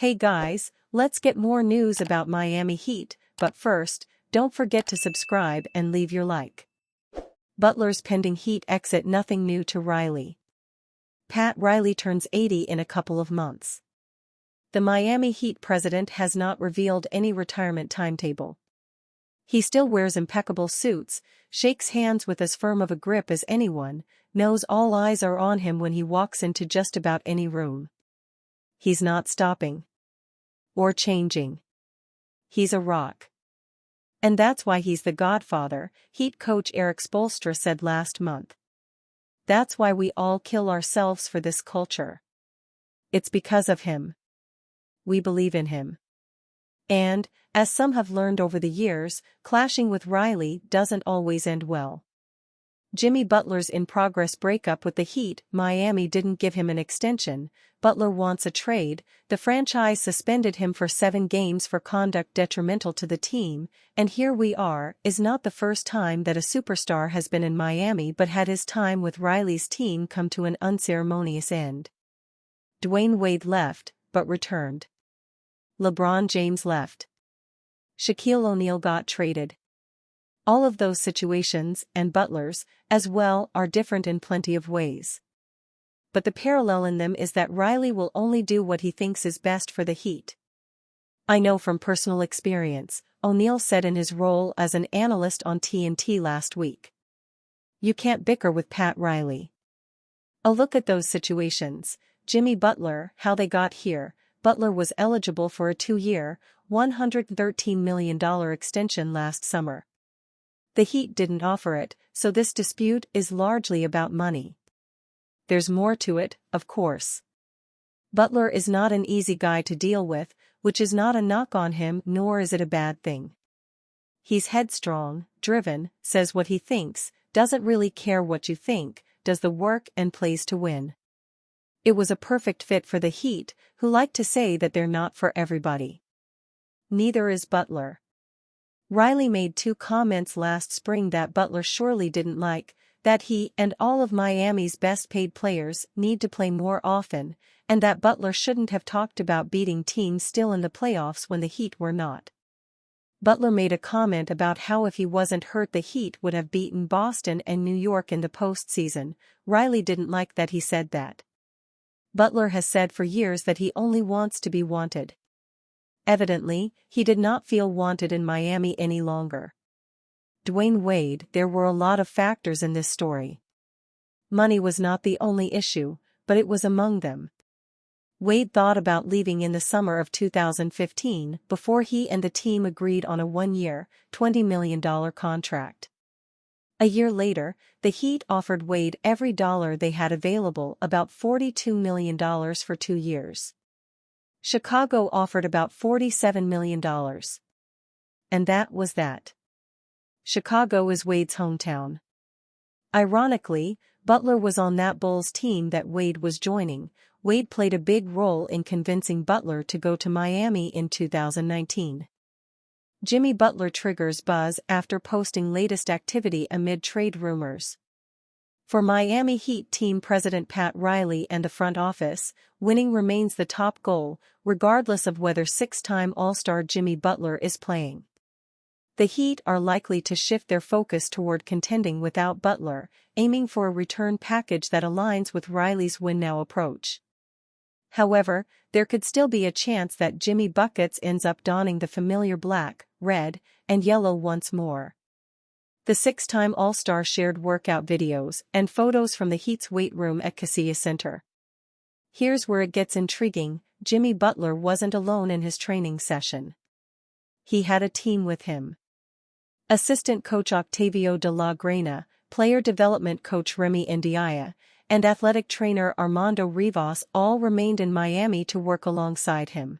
Hey guys, let's get more news about Miami Heat, but first, don't forget to subscribe and leave your like. Butler's pending Heat exit. Nothing new to Riley. Pat Riley turns 80 in a couple of months. The Miami Heat president has not revealed any retirement timetable. He still wears impeccable suits, shakes hands with as firm of a grip as anyone, knows all eyes are on him when he walks into just about any room. He's not stopping. Or changing. He's a rock. And that's why he's the Godfather, Heat coach Erik Spoelstra said last month. That's why we all kill ourselves for this culture. It's because of him. We believe in him. And, as some have learned over the years, clashing with Riley doesn't always end well. Jimmy Butler's in-progress breakup with the Heat. Miami didn't give him an extension. Butler wants a trade. The franchise suspended him for 7 games for conduct detrimental to the team, and here we are. Is not the first time that a superstar has been in Miami but had his time with Riley's team come to an unceremonious end. Dwayne Wade left, but returned. LeBron James left. Shaquille O'Neal got traded. All of those situations, and Butler's, as well, are different in plenty of ways. But the parallel in them is that Riley will only do what he thinks is best for the Heat. I know from personal experience, O'Neal said in his role as an analyst on TNT last week. You can't bicker with Pat Riley. A look at those situations. Jimmy Butler, how they got here. Butler was eligible for a 2-year, $113 million extension last summer. The Heat didn't offer it, so this dispute is largely about money. There's more to it, of course. Butler is not an easy guy to deal with, which is not a knock on him, nor is it a bad thing. He's headstrong, driven, says what he thinks, doesn't really care what you think, does the work and plays to win. It was a perfect fit for the Heat, who like to say that they're not for everybody. Neither is Butler. Riley made 2 comments last spring that Butler surely didn't like, that he and all of Miami's best-paid players need to play more often, and that Butler shouldn't have talked about beating teams still in the playoffs when the Heat were not. Butler made a comment about how if he wasn't hurt the Heat would have beaten Boston and New York in the postseason. Riley didn't like that he said that. Butler has said for years that he only wants to be wanted. Evidently, he did not feel wanted in Miami any longer. Dwayne Wade. There were a lot of factors in this story. Money was not the only issue, but it was among them. Wade thought about leaving in the summer of 2015 before he and the team agreed on a 1-year, $20 million contract. A year later, the Heat offered Wade every dollar they had available, about $42 million for 2 years. Chicago offered about $47 million. And that was that. Chicago is Wade's hometown. Ironically, Butler was on that Bulls team that Wade was joining. Wade played a big role in convincing Butler to go to Miami in 2019. Jimmy Butler triggers buzz after posting latest activity amid trade rumors. For Miami Heat team president Pat Riley and the front office, winning remains the top goal, regardless of whether 6-time All-Star Jimmy Butler is playing. The Heat are likely to shift their focus toward contending without Butler, aiming for a return package that aligns with Riley's win-now approach. However, there could still be a chance that Jimmy Buckets ends up donning the familiar black, red, and yellow once more. The 6-time All-Star shared workout videos and photos from the Heat's weight room at Kaseya Center. Here's where it gets intriguing. Jimmy Butler wasn't alone in his training session. He had a team with him. Assistant coach Octavio de la Grena, player development coach Remy Ndiaye, and athletic trainer Armando Rivas all remained in Miami to work alongside him.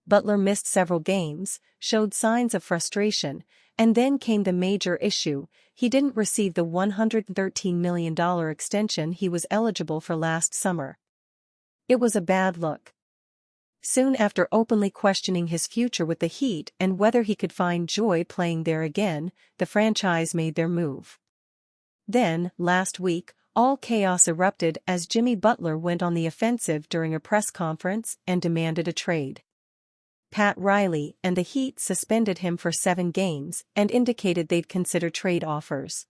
Butler missed several games, showed signs of frustration, and then came the major issue: he didn't receive the $113 million extension he was eligible for last summer. It was a bad look. Soon after openly questioning his future with the Heat and whether he could find joy playing there again, the franchise made their move. Then, last week, all chaos erupted as Jimmy Butler went on the offensive during a press conference and demanded a trade. Pat Riley and the Heat suspended him for 7 games and indicated they'd consider trade offers.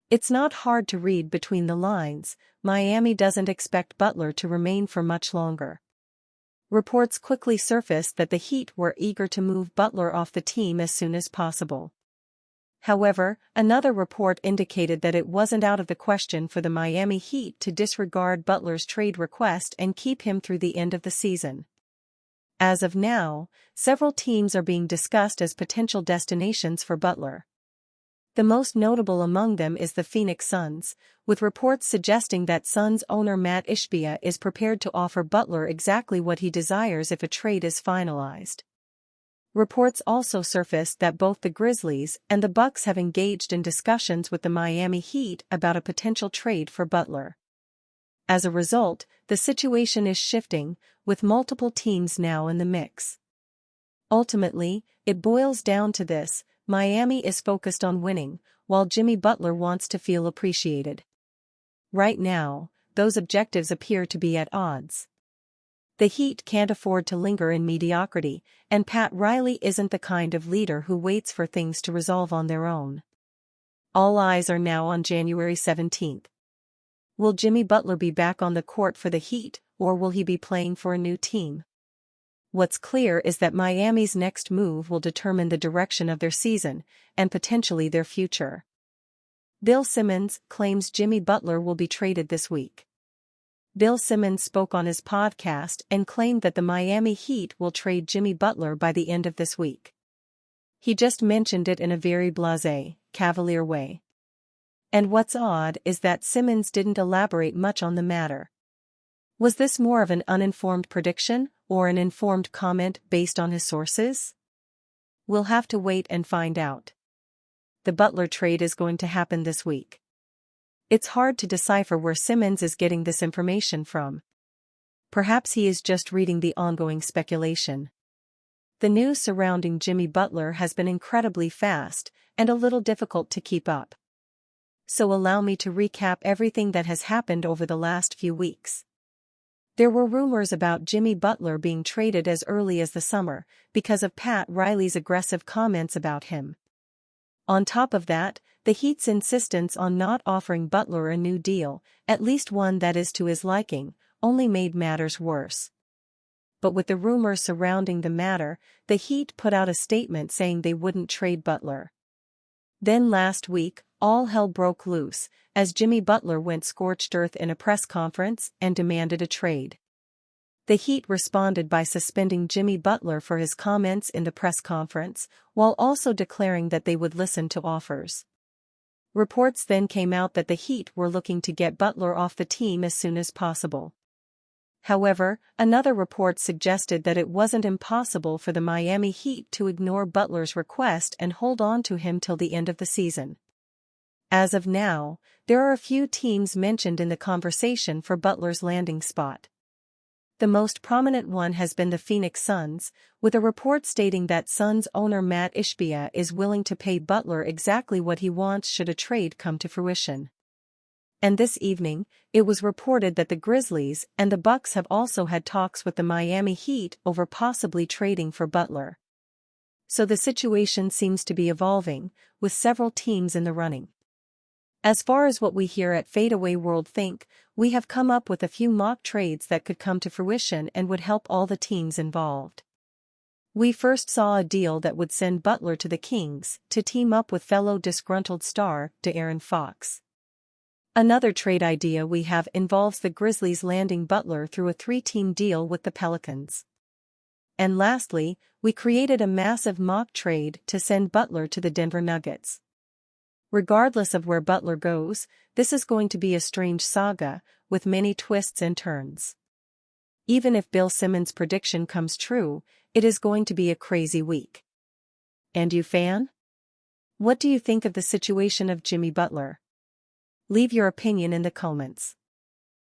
It's not hard to read between the lines. Miami doesn't expect Butler to remain for much longer. Reports quickly surfaced that the Heat were eager to move Butler off the team as soon as possible. However, another report indicated that it wasn't out of the question for the Miami Heat to disregard Butler's trade request and keep him through the end of the season. As of now, several teams are being discussed as potential destinations for Butler. The most notable among them is the Phoenix Suns, with reports suggesting that Suns owner Matt Ishbia is prepared to offer Butler exactly what he desires if a trade is finalized. Reports also surfaced that both the Grizzlies and the Bucks have engaged in discussions with the Miami Heat about a potential trade for Butler. As a result, the situation is shifting, with multiple teams now in the mix. Ultimately, it boils down to this: Miami is focused on winning, while Jimmy Butler wants to feel appreciated. Right now, those objectives appear to be at odds. The Heat can't afford to linger in mediocrity, and Pat Riley isn't the kind of leader who waits for things to resolve on their own. All eyes are now on January 17th. Will Jimmy Butler be back on the court for the Heat, or will he be playing for a new team? What's clear is that Miami's next move will determine the direction of their season, and potentially their future. Bill Simmons claims Jimmy Butler will be traded this week. Bill Simmons spoke on his podcast and claimed that the Miami Heat will trade Jimmy Butler by the end of this week. He just mentioned it in a very blasé, cavalier way. And what's odd is that Simmons didn't elaborate much on the matter. Was this more of an uninformed prediction, or an informed comment based on his sources? We'll have to wait and find out. The Butler trade is going to happen this week. It's hard to decipher where Simmons is getting this information from. Perhaps he is just reading the ongoing speculation. The news surrounding Jimmy Butler has been incredibly fast and a little difficult to keep up. So allow me to recap everything that has happened over the last few weeks. There were rumors about Jimmy Butler being traded as early as the summer because of Pat Riley's aggressive comments about him. On top of that, the Heat's insistence on not offering Butler a new deal, at least one that is to his liking, only made matters worse. But with the rumors surrounding the matter, the Heat put out a statement saying they wouldn't trade Butler. Then last week, all hell broke loose, as Jimmy Butler went scorched earth in a press conference and demanded a trade. The Heat responded by suspending Jimmy Butler for his comments in the press conference, while also declaring that they would listen to offers. Reports then came out that the Heat were looking to get Butler off the team as soon as possible. However, another report suggested that it wasn't impossible for the Miami Heat to ignore Butler's request and hold on to him till the end of the season. As of now, there are a few teams mentioned in the conversation for Butler's landing spot. The most prominent one has been the Phoenix Suns, with a report stating that Suns owner Matt Ishbia is willing to pay Butler exactly what he wants should a trade come to fruition. And this evening, it was reported that the Grizzlies and the Bucks have also had talks with the Miami Heat over possibly trading for Butler. So the situation seems to be evolving, with several teams in the running. As far as what we here at Fadeaway World think, we have come up with a few mock trades that could come to fruition and would help all the teams involved. We first saw a deal that would send Butler to the Kings to team up with fellow disgruntled star De'Aaron Fox. Another trade idea we have involves the Grizzlies landing Butler through a 3-team deal with the Pelicans. And lastly, we created a massive mock trade to send Butler to the Denver Nuggets. Regardless of where Butler goes, this is going to be a strange saga, with many twists and turns. Even if Bill Simmons' prediction comes true, it is going to be a crazy week. And you, fan? What do you think of the situation of Jimmy Butler? Leave your opinion in the comments.